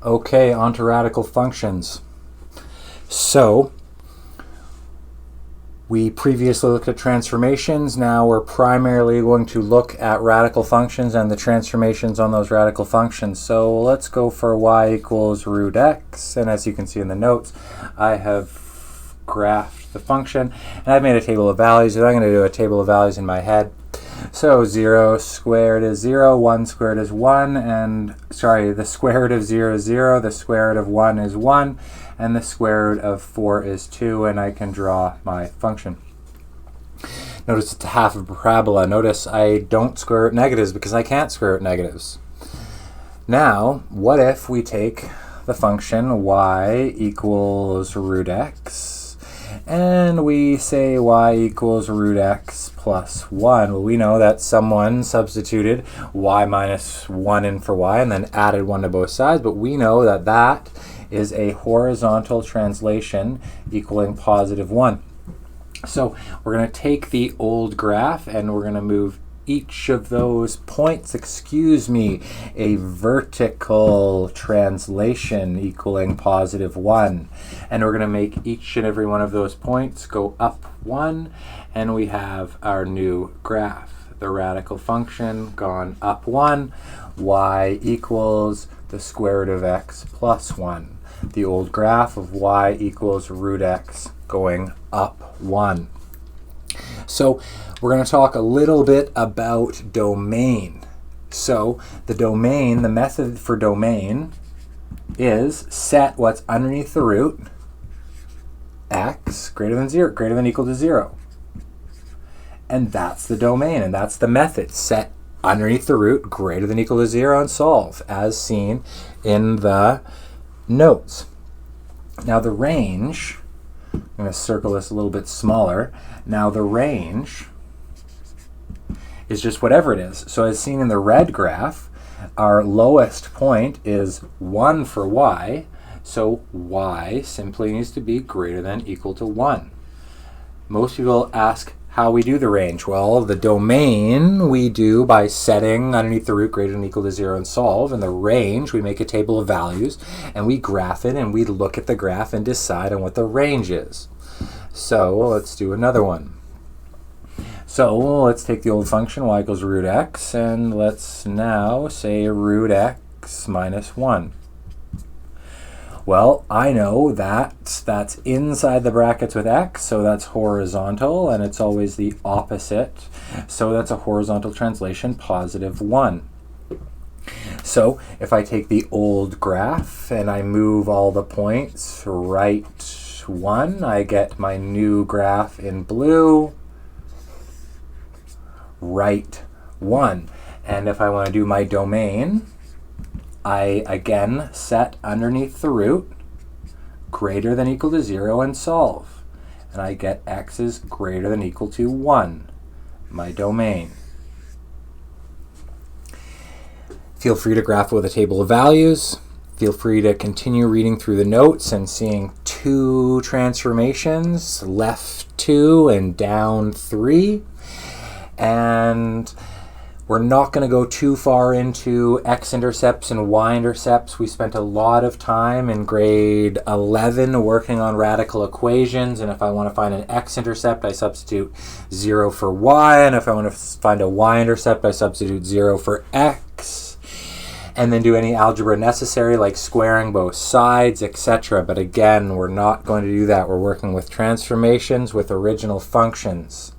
Okay, on to radical functions. So, we previously looked at transformations. Now we're primarily going to look at radical functions and the transformations on those radical functions. So let's go for y equals root x. And as you can see in the notes, I have graphed the function. And I've made a table of values. And I'm going to do a table of values in my head. So 0 squared is 0, 1 squared is 1, and the square root of 0 is 0, the square root of 1 is 1, and the square root of 4 is 2, and I can draw my function. Notice it's a half of a parabola. Notice I don't square root negatives because I can't square root negatives. Now, what if we take the function y equals root x, and we say y equals root x plus 1. Well, we know that someone substituted y minus 1 in for y and then added 1 to both sides, but we know that that is a horizontal translation equaling positive 1. So we're going to take the old graph and we're going to move each of those points, a vertical translation equaling positive 1. And we're going to make each and every one of those points go up 1, and we have our new graph. The radical function gone up 1, y equals the square root of x plus 1. The old graph of y equals root x going up 1. So we're going to talk a little bit about domain. So the domain, the method for domain is set what's underneath the root, x greater than equal to 0. And that's the domain, and that's the method. Set underneath the root greater than equal to 0 and solve, as seen in the notes. Now the range, I'm going to circle this a little bit smaller. Now the range is just whatever it is. So as seen in the red graph, our lowest point is 1 for y, so y simply needs to be greater than equal to 1. Most people ask how we do the range. Well, the domain we do by setting underneath the root greater than equal to 0 and solve, and the range we make a table of values and we graph it and we look at the graph and decide on what the range is. So let's do another one. So let's take the old function y equals root x, and let's now say root x minus 1. Well, I know that that's inside the brackets with x, so that's horizontal, and it's always the opposite. So that's a horizontal translation, positive 1. So if I take the old graph and I move all the points right 1, I get my new graph in blue, right 1. And if I want to do my domain, I again set underneath the root greater than equal to 0 and solve. And I get x is greater than equal to 1, my domain. Feel free to graph with a table of values. Feel free to continue reading through the notes and seeing 2 transformations, left 2 and down 3. And we're not going to go too far into x-intercepts and y-intercepts. We spent a lot of time in grade 11 working on radical equations, and if I want to find an x-intercept, I substitute 0 for y, and if I want to find a y-intercept, I substitute 0 for x, and then do any algebra necessary like squaring both sides, etc. But again, we're not going to do that. We're working with transformations with original functions.